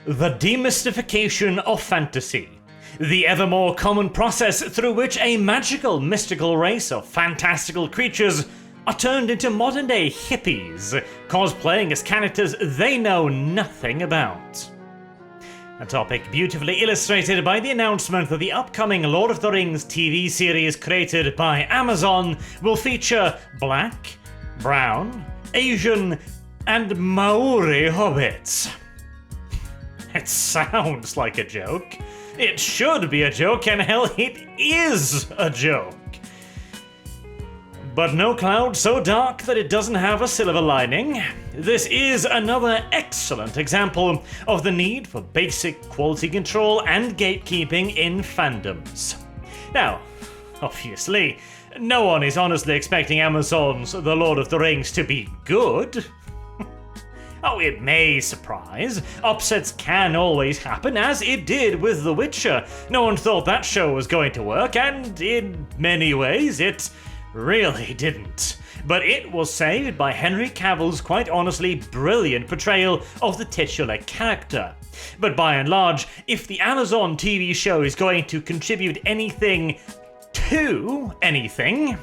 The demystification of fantasy. The ever more common process through which a magical, mystical race of fantastical creatures are turned into modern-day hippies, cosplaying as characters they know nothing about. A topic beautifully illustrated by the announcement that the upcoming Lord of the Rings TV series created by Amazon will feature black, brown, Asian, and Maori hobbits. It sounds like a joke. It should be a joke, and hell, it is a joke. But no cloud so dark that it doesn't have a silver lining. This is another excellent example of the need for basic quality control and gatekeeping in fandoms. Now, obviously, no one is honestly expecting Amazon's The Lord of the Rings to be good. Oh, it may surprise. Upsets can always happen, as it did with The Witcher. No one thought that show was going to work, and in many ways, it really didn't. But it was saved by Henry Cavill's quite honestly brilliant portrayal of the titular character. But by and large, if the Amazon TV show is going to contribute anything to anything,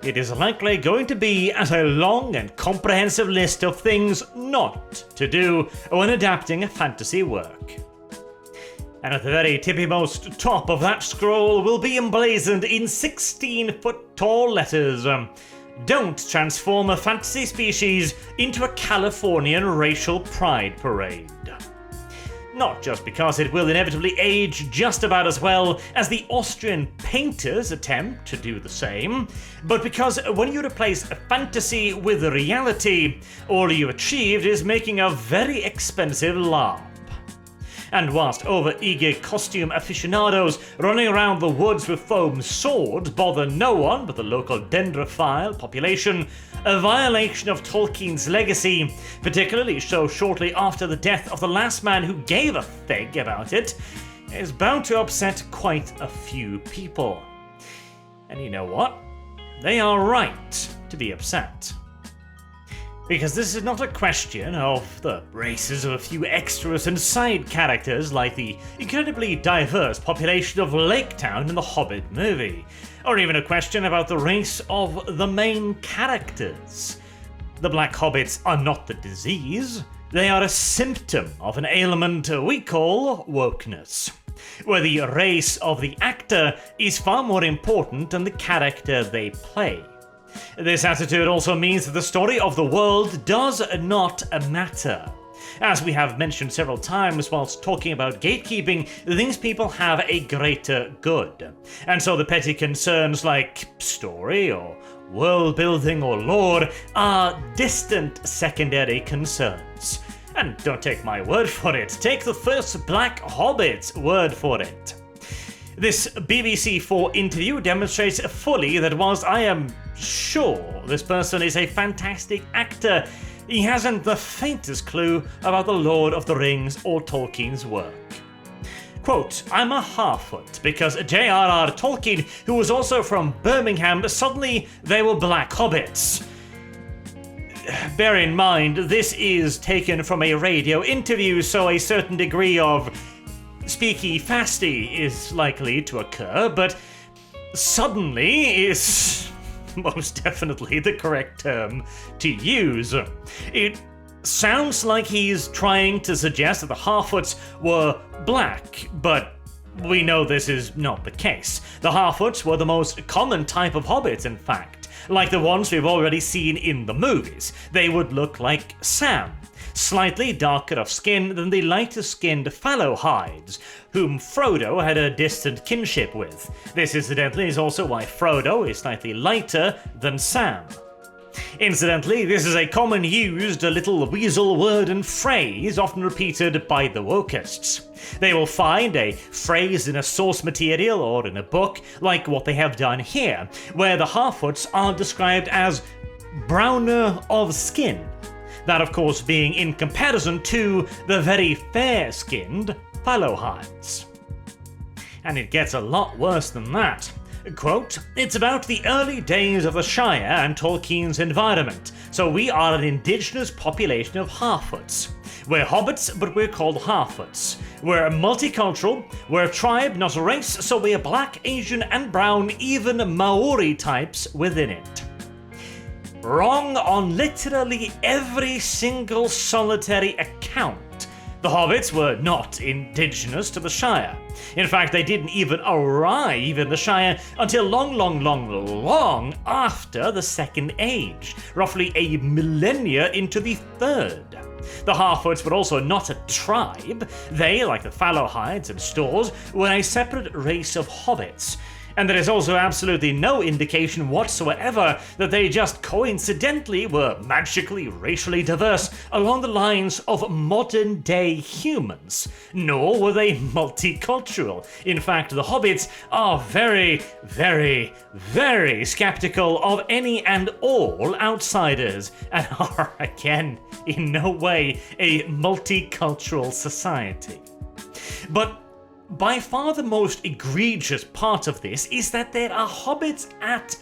it is likely going to be as a long and comprehensive list of things not to do when adapting a fantasy work. And at the very tippy-most top of that scroll will be emblazoned in 16-foot-tall letters, "Don't transform a fantasy species into a Californian racial pride parade." Not just because it will inevitably age just about as well as the Austrian painters attempt to do the same, but because when you replace fantasy with reality, all you achieved is making a very expensive LARP. And whilst over-eager costume aficionados running around the woods with foam swords bother no one but the local dendrophile population, a violation of Tolkien's legacy, particularly so shortly after the death of the last man who gave a fig about it, is bound to upset quite a few people. And you know what? They are right to be upset. Because this is not a question of the races of a few extras and side characters like the incredibly diverse population of Lake Town in the Hobbit movie, or even a question about the race of the main characters. The Black Hobbits are not the disease, they are a symptom of an ailment we call wokeness, where the race of the actor is far more important than the character they play. This attitude also means that the story of the world does not matter. As we have mentioned several times whilst talking about gatekeeping, these people have a greater good. And so the petty concerns like story or world building or lore are distant secondary concerns. And don't take my word for it, take the first Black Hobbit's word for it. This BBC4 interview demonstrates fully that whilst I am sure this person is a fantastic actor, he hasn't the faintest clue about the Lord of the Rings or Tolkien's work. Quote, "I'm a Harfoot because J.R.R. Tolkien, who was also from Birmingham, suddenly they were Black Hobbits." Bear in mind, this is taken from a radio interview, so a certain degree of speaky fasty is likely to occur, but suddenly is most definitely the correct term to use. It sounds like he's trying to suggest that the Harfoots were black, but we know this is not the case. The Harfoots were the most common type of hobbits, in fact, like the ones we've already seen in the movies. They would look like Sam, slightly darker of skin than the lighter-skinned Fallowhides, whom Frodo had a distant kinship with. This, incidentally, is also why Frodo is slightly lighter than Sam. Incidentally, this is a common used little weasel word and phrase often repeated by the wokeists. They will find a phrase in a source material or in a book, like what they have done here, where the Harfoots are described as browner of skin. That, of course, being in comparison to the very fair-skinned Fallowhides. And it gets a lot worse than that. Quote, "It's about the early days of the Shire and Tolkien's environment, so we are an indigenous population of Harfoots. We're hobbits, but we're called halfwits. We're multicultural, we're a tribe, not a race, so we're black, Asian, and brown, even Maori types within it. Wrong on literally every single solitary account. The hobbits were not indigenous to the Shire. In fact, they didn't even arrive in the Shire until long after the Second Age, roughly a millennia into the Third. The Halfwoods were also not a tribe. They, like the Fallowhides and Stores, were a separate race of hobbits. And there is also absolutely no indication whatsoever that they just coincidentally were magically racially diverse along the lines of modern-day humans. Nor were they multicultural. In fact, the hobbits are very, very, very skeptical of any and all outsiders, and are, again, in no way a multicultural society. But by far the most egregious part of this is that there are hobbits at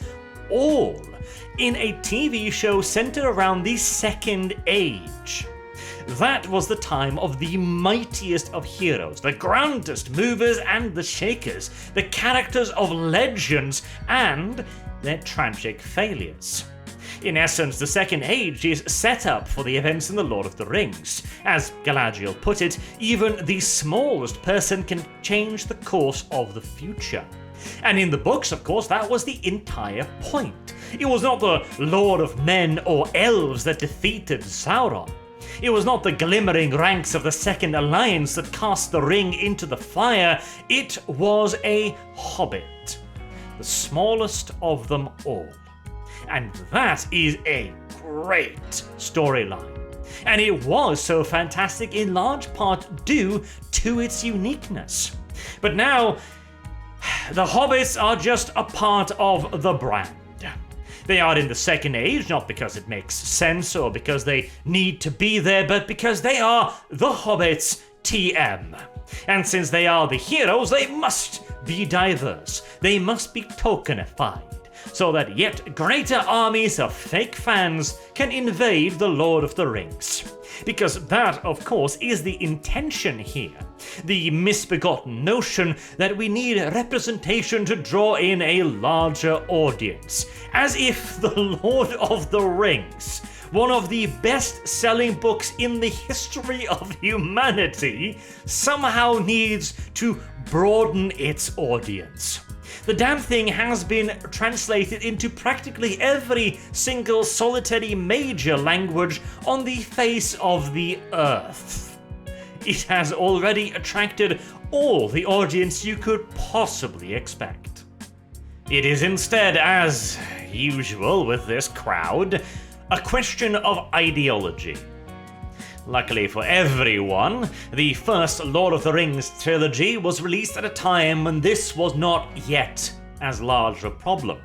all in a TV show centered around the Second Age. That was the time of the mightiest of heroes, the grandest movers and the shakers, the characters of legends and their tragic failures. In essence, the Second Age is set up for the events in The Lord of the Rings. As Galadriel put it, even the smallest person can change the course of the future. And in the books, of course, that was the entire point. It was not the Lord of Men or elves that defeated Sauron. It was not the glimmering ranks of the Second Alliance that cast the ring into the fire. It was a hobbit, the smallest of them all. And that is a great storyline. And it was so fantastic in large part due to its uniqueness. But now, the hobbits are just a part of the brand. They are in the Second Age, not because it makes sense or because they need to be there, but because they are the hobbits TM. And since they are the heroes, they must be diverse. They must be tokenified, so that yet greater armies of fake fans can invade The Lord of the Rings. Because that, of course, is the intention here. The misbegotten notion that we need representation to draw in a larger audience. As if The Lord of the Rings, one of the best-selling books in the history of humanity, somehow needs to broaden its audience. The damn thing has been translated into practically every single solitary major language on the face of the earth. It has already attracted all the audience you could possibly expect. It is instead, as usual with this crowd, a question of ideology. Luckily for everyone, the first Lord of the Rings trilogy was released at a time when this was not yet as large a problem.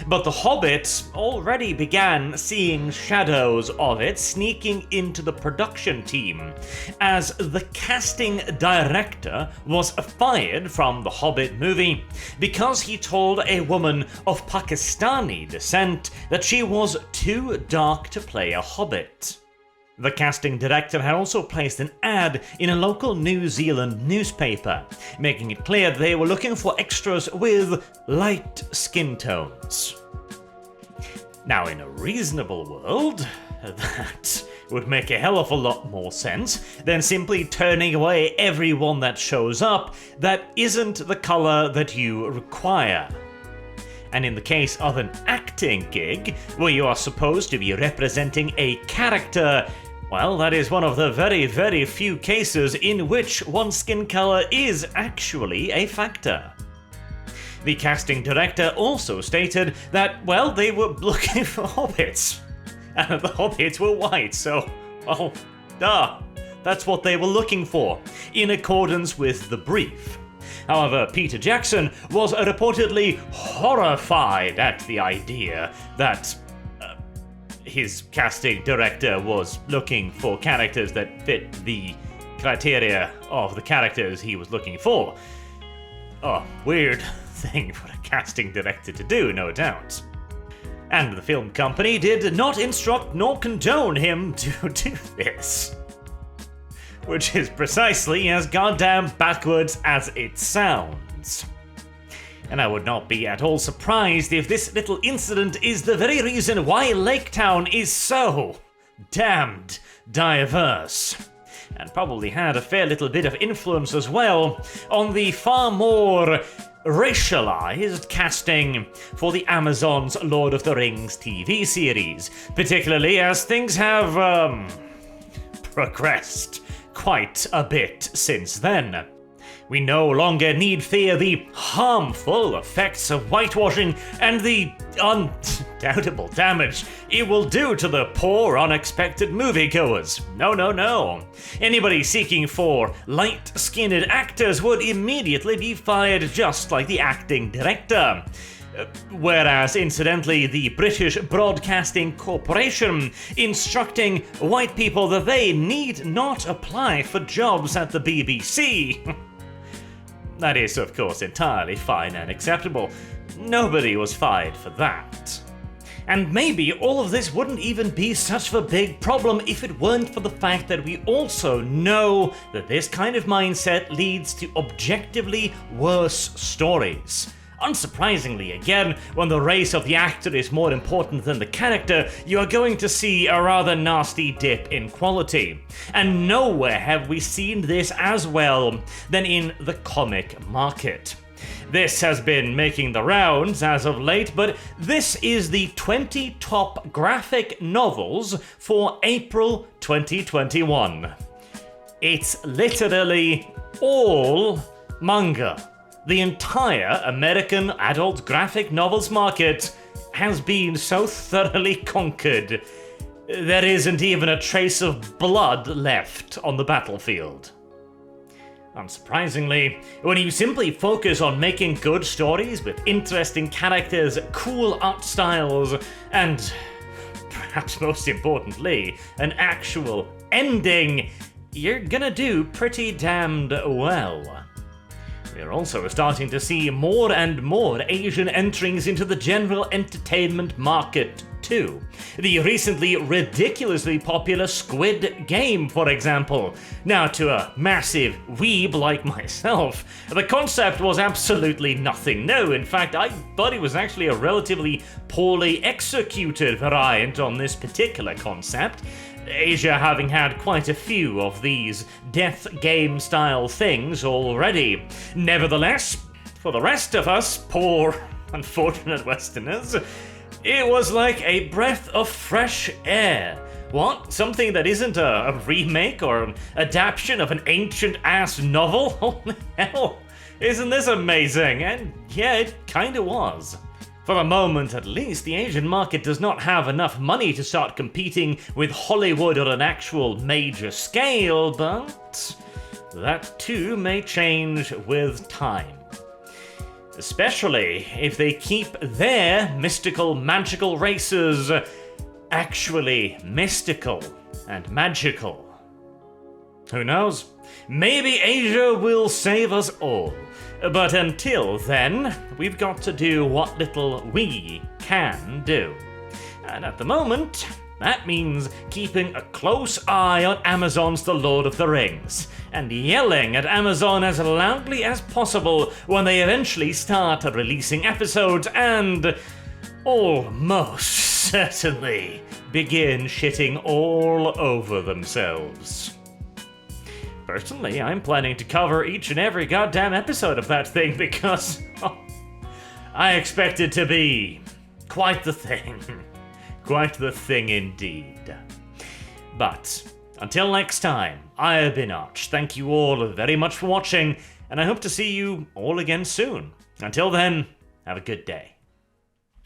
But the Hobbits already began seeing shadows of it sneaking into the production team, as the casting director was fired from the Hobbit movie because he told a woman of Pakistani descent that she was too dark to play a Hobbit. The casting director had also placed an ad in a local New Zealand newspaper, making it clear they were looking for extras with light skin tones. Now, in a reasonable world, that would make a hell of a lot more sense than simply turning away everyone that shows up that isn't the color that you require. And in the case of an acting gig, where you are supposed to be representing a character, well, that is one of the very, very few cases in which one's skin color is actually a factor. The casting director also stated that, well, they were looking for hobbits. And the hobbits were white, so, well, duh. That's what they were looking for, in accordance with the brief. However, Peter Jackson was reportedly horrified at the idea that his casting director was looking for characters that fit the criteria of the characters he was looking for. A weird thing for a casting director to do, no doubt. And the film company did not instruct nor condone him to do this. which is precisely as goddamn backwards as it sounds. And I would not be at all surprised if this little incident is the very reason why Lake Town is so damned diverse. And probably had a fair little bit of influence as well on the far more racialized casting for the Amazon's Lord of the Rings TV series, particularly as things have progressed quite a bit since then. We no longer need fear the harmful effects of whitewashing and the undoubtable damage it will do to the poor, unexpected moviegoers. No. Anybody seeking for light-skinned actors would immediately be fired, just like the acting director. Whereas, incidentally, the British Broadcasting Corporation instructing white people that they need not apply for jobs at the BBC. That is, of course, entirely fine and acceptable. Nobody was fired for that. And maybe all of this wouldn't even be such a big problem if it weren't for the fact that we also know that this kind of mindset leads to objectively worse stories. Unsurprisingly, again, when the race of the actor is more important than the character, you are going to see a rather nasty dip in quality. And nowhere have we seen this as well than in the comic market. This has been making the rounds as of late, but this is the 20 top graphic novels for April 2021. It's literally all manga. The entire American adult graphic novels market has been so thoroughly conquered, there isn't even a trace of blood left on the battlefield. Unsurprisingly, when you simply focus on making good stories with interesting characters, cool art styles, and, perhaps most importantly, an actual ending, you're gonna do pretty damned well. We're also starting to see more and more Asian entrings into the general entertainment market too. The recently ridiculously popular Squid Game, for example. Now, to a massive weeb like myself, the concept was absolutely nothing new. In fact, I thought it was actually a relatively poorly executed variant on this particular concept. Asia having had quite a few of these death game style things already. Nevertheless, for the rest of us, poor, unfortunate Westerners, it was like a breath of fresh air. What? Something that isn't a remake or an adaptation of an ancient-ass novel? Holy hell! Isn't this amazing? And yeah, it kinda was. For the moment, at least, the Asian market does not have enough money to start competing with Hollywood on an actual major scale, but that too may change with time. Especially if they keep their mystical, magical races actually mystical and magical. Who knows? Maybe Asia will save us all. But until then, we've got to do what little we can do. And at the moment, that means keeping a close eye on Amazon's The Lord of the Rings, and yelling at Amazon as loudly as possible when they eventually start releasing episodes and almost certainly begin shitting all over themselves. Personally, I'm planning to cover each and every goddamn episode of that thing because I expect it to be quite the thing. Quite the thing indeed. But until next time, I have been Arch. Thank you all very much for watching, and I hope to see you all again soon. Until then, have a good day.